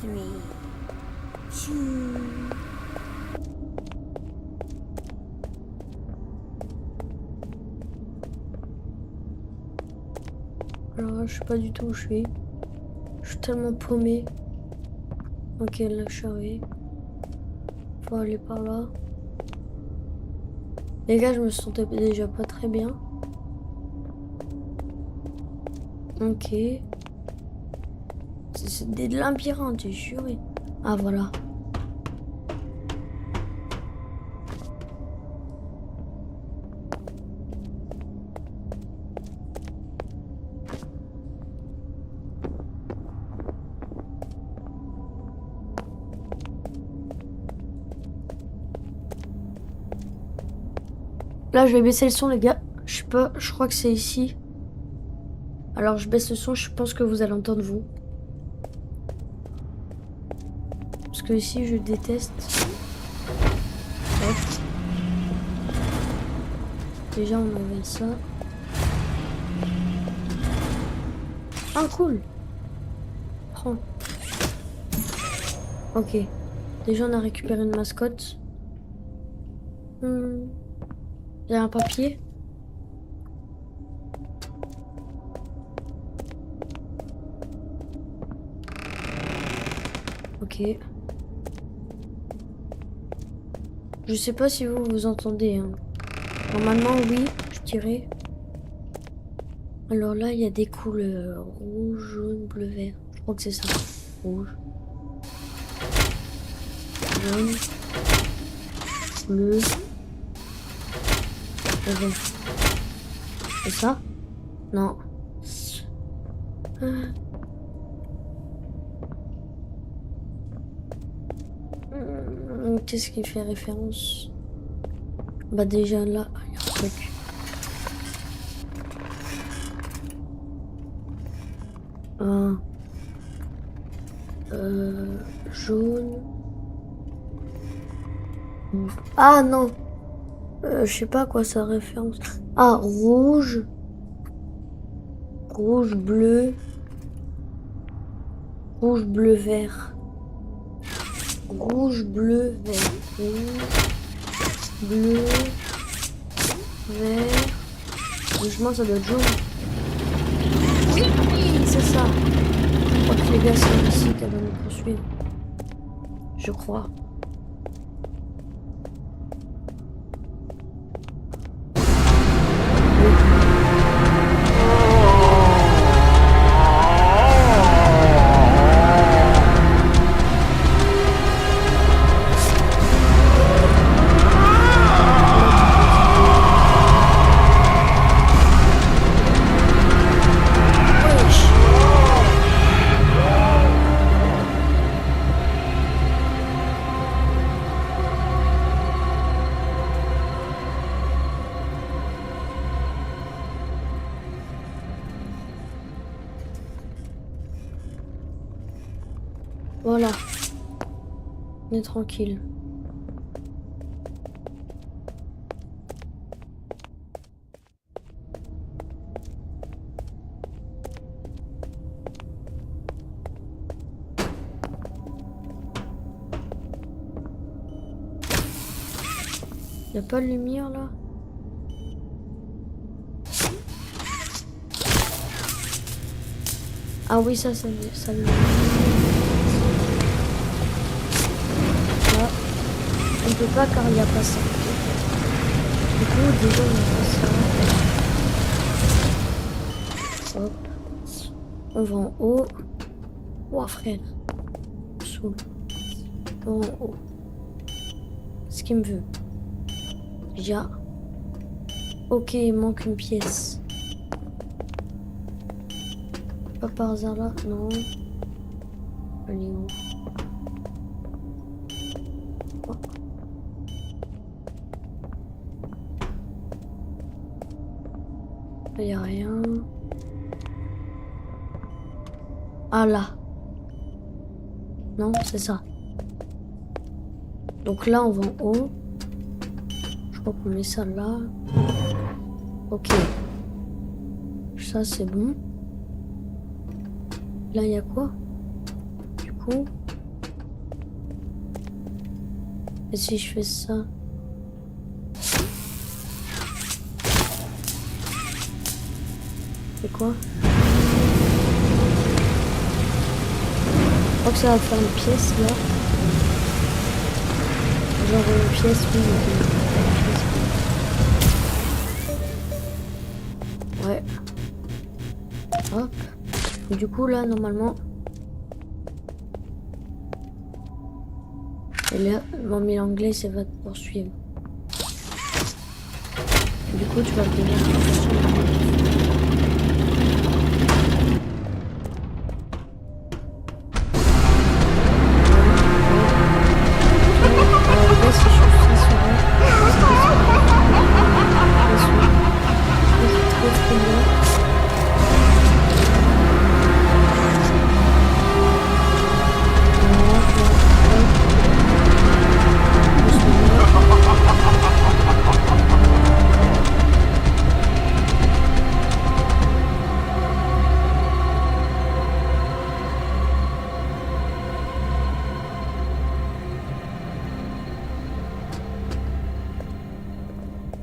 2... Alors là, je sais pas du tout où je suis. Je suis tellement paumé. Ok, là, je suis arrivé. Faut aller par là. Les gars, je me sentais déjà pas très bien. Ok. C'est de labyrinthe, j'ai juré. Ah, voilà. Là, je vais baisser le son, les gars. Je sais pas, je crois que c'est ici. Alors, je baisse le son, je pense que vous allez entendre, vous. Parce que ici, je déteste. Hop. Déjà, on avait ça. Ah, cool. Prends. Ok. Déjà, on a récupéré une mascotte. Il y a un papier. Ok. Je sais pas si vous entendez. Hein. Normalement, oui, je dirais. Alors là, il y a des couleurs. Rouge, jaune, bleu, vert. Je crois que c'est ça. Rouge. Jaune. Bleu. C'est ça? Non. Qu'est-ce qui fait référence? Bah déjà là, il y a un truc. Jaune. Ah non. Je sais pas à quoi ça référence. Ah, rouge. Rouge, bleu. Rouge, bleu, vert. Rouge, bleu, vert. Rouge, bleu, vert. Franchement, ça doit être jaune. Oui, c'est ça. Je crois que les gars, c'est ici qu'elle va nous poursuivre. Je crois. Voilà. On est tranquille. Y'a pas de lumière là? Ah oui, ça là, on peut pas car il n'y a pas ça. Du coup, déjà on fait ça. Hop. On va en haut. Ouah frère. Saoul. On va en haut. Ce qu'il me veut. Déjà. Ok, il manque une pièce. Pas par hasard là, non. Elle est où? Oh. Il n'y a rien. Ah là. Non, c'est ça. Donc là, on va en haut. Je crois qu'on met ça là. Ok. Ça, c'est bon. Là, il y a quoi? Du coup... Et si je fais ça? C'est quoi? Je crois que ça va faire une pièce, là. Genre une pièce, oui, une pièce. Ouais. Hop. Et du coup là normalement. Et là, Mamie Langlais ça va te poursuivre. Et du coup tu vas venir.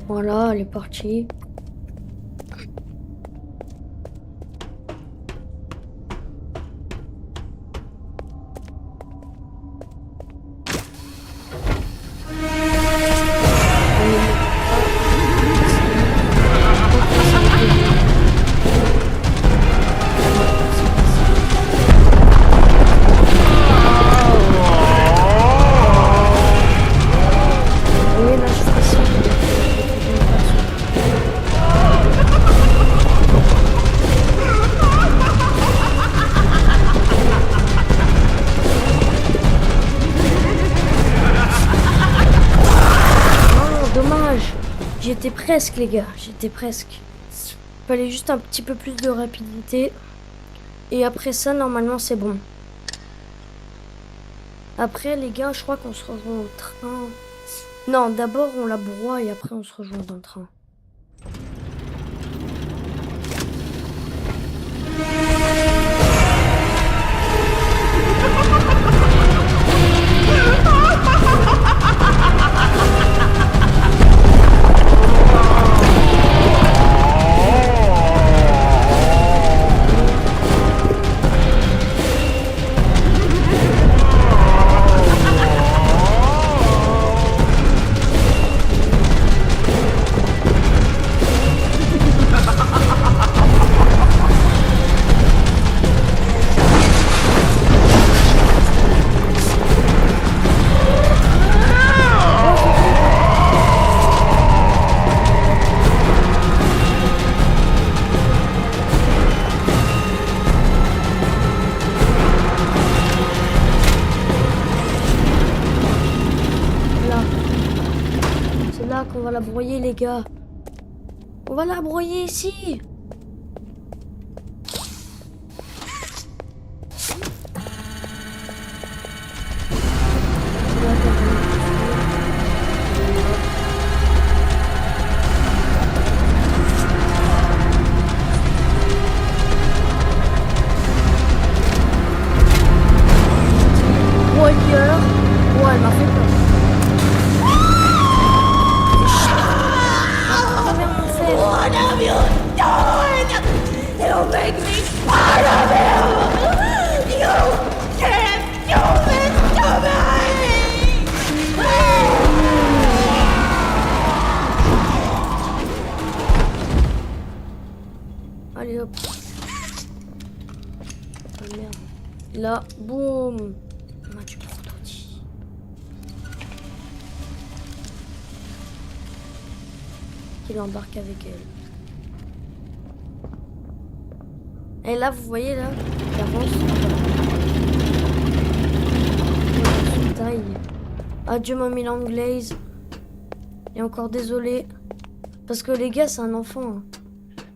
Voilà, elle est partie. J'étais presque les gars, j'étais presque. Fallait juste un petit peu plus de rapidité. Et après ça, normalement c'est bon. Après les gars, je crois qu'on se rejoint au train. Non, d'abord on la broie et après on se rejoint dans le train. On va la broyer les gars. On va la broyer ici. du prototype. Qu'il embarque avec elle. Et là, vous voyez, là, il avance. Son taille. Adieu, Mommy Longlegs. Et encore désolé. Parce que les gars, c'est un enfant. Hein.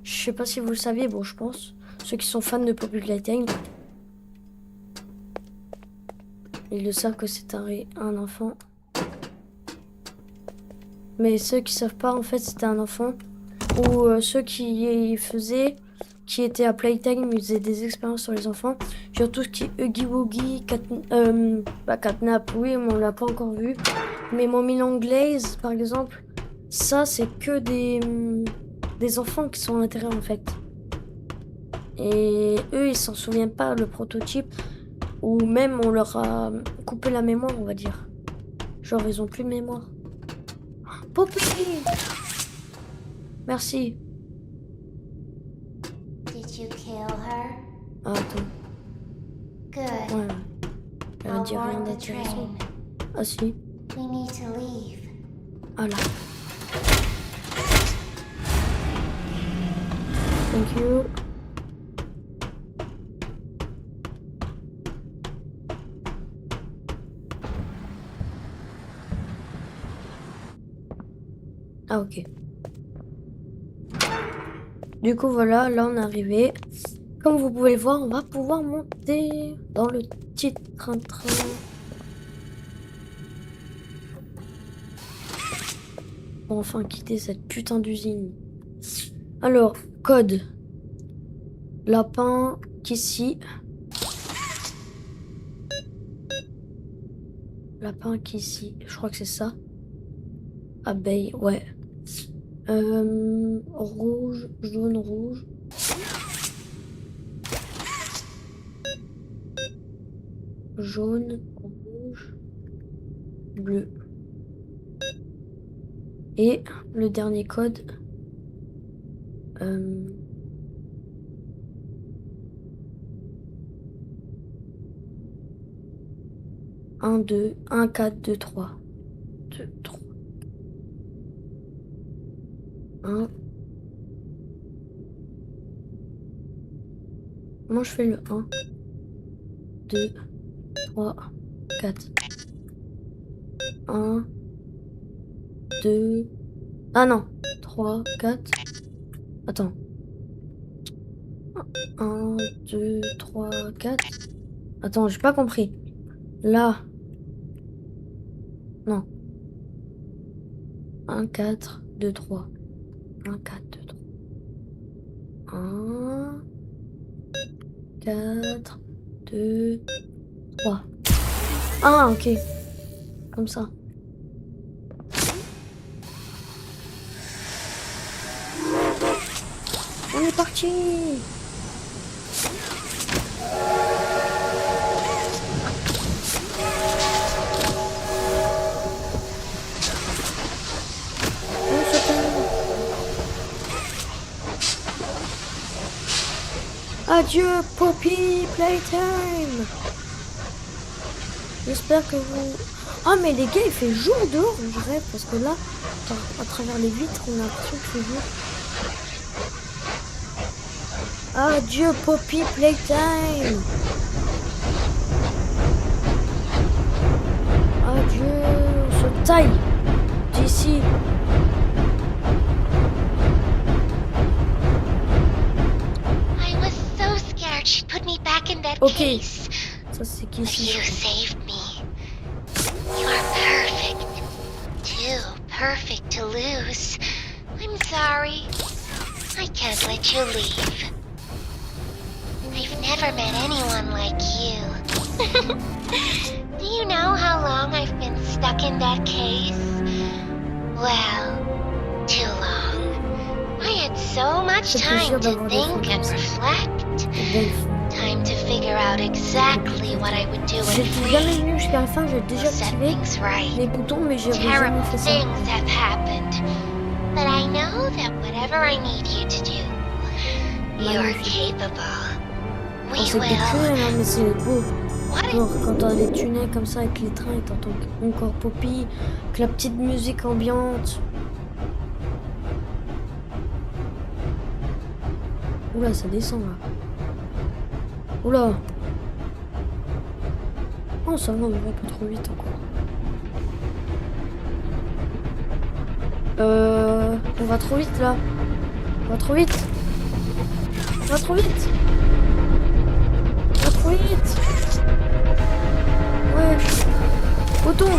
Je sais pas si vous le saviez, bon, je pense. Ceux qui sont fans de Poppy Playtime. Ils le savent que c'est un enfant. Mais ceux qui savent pas, en fait, c'était un enfant. Ou ceux qui faisaient, qui étaient à Playtime, ils faisaient des expériences sur les enfants. Genre tout ce qui est Huggy Wuggy, Catnap, oui, mais on l'a pas encore vu. Mais Mommy Longlegs, par exemple, ça, c'est que des enfants qui sont à l'intérieur, en fait. Et eux, ils s'en souviennent pas, le prototype. Ou même, on leur a coupé la mémoire, on va dire. Genre, ils ont plus de mémoire. Poppy! Merci. Did you kill her? Ah, attends. Good. Ouais. Elle a I'll dit rien board the d'intéressant. train. Ah si. We need to leave. Ah là. Thank you. Ah ok. Du coup voilà, là on est arrivé. Comme vous pouvez le voir, on va pouvoir monter dans le petit train-train. Pour enfin quitter cette putain d'usine. Alors, code. Lapin qu'ici. Lapin qu'ici. Je crois que c'est ça. Abeille, ouais. Rouge, jaune, rouge. Jaune, rouge, bleu. Et le dernier code. 1, 2, 1, 4, 2, 3. 2, 3. 1. Moi je fais le 1, 2, 3, 4. 1, 2. Ah non, 3, 4. Attends. 1, 2, 3, 4. Attends, j'ai pas compris. Là. Non. 1, 4, 2, 3. 1, 4, 2, 3. 1, 4, 2, 3. Ah, ok. Comme ça. On est parti. Adieu Poppy Playtime. J'espère que vous... Ah mais les gars, il fait jour dehors, je dirais, parce que là, à travers les vitres, on a l'impression qu'il fait jour. Adieu Poppy Playtime. Adieu, on se taille d'ici. She put me back in that Okay. case. Ça c'est qui But ici? you saved me. You are perfect. Too perfect to lose. I'm sorry. I can't let you leave. I've never met anyone like you. Do you know how long I've been stuck in that case? Well, too long. I had so much time to think and reflect. Time to figure out exactly what I would do in J'étais jamais venu jusqu'à la fin, j'ai déjà set activé things right. les boutons, mais j'ai jamais Terrible fait ça. things have happened, but I know that whatever I need you to do, you are capable. On We s'est décrit, will. hein, mais c'est beau. Genre quand t'as les tunnels comme ça avec les trains et t'entends encore Poppy, que la petite musique ambiante. Oula, ça descend là. Oula. Oh, ça va, on va un peu trop vite encore. On va trop vite là. On va trop vite. On va trop vite. On va trop vite. Ouais. Auton.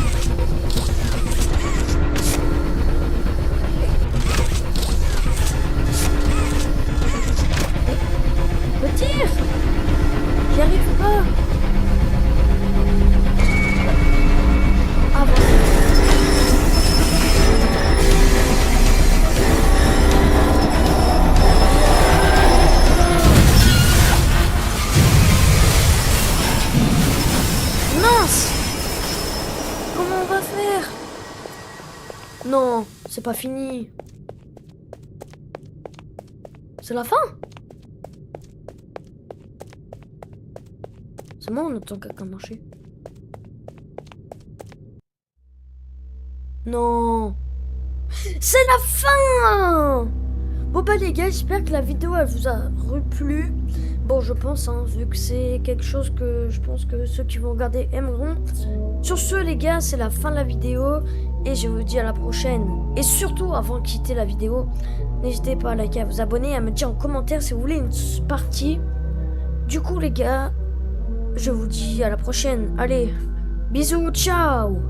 Le tir. J'y arrive pas. Ah bon. Mince! Comment on va faire? Non, c'est pas fini. C'est la fin? C'est moi, on entend quelqu'un marcher. Non! C'est la fin! Bon bah les gars, j'espère que la vidéo elle vous a plu. Bon, je pense, hein, vu que c'est quelque chose que je pense que ceux qui vont regarder aimeront. Sur ce les gars, c'est la fin de la vidéo. Et je vous dis à la prochaine. Et surtout, avant de quitter la vidéo, n'hésitez pas à liker, à vous abonner, à me dire en commentaire si vous voulez une partie. Du coup les gars, je vous dis à la prochaine. Allez, bisous, ciao!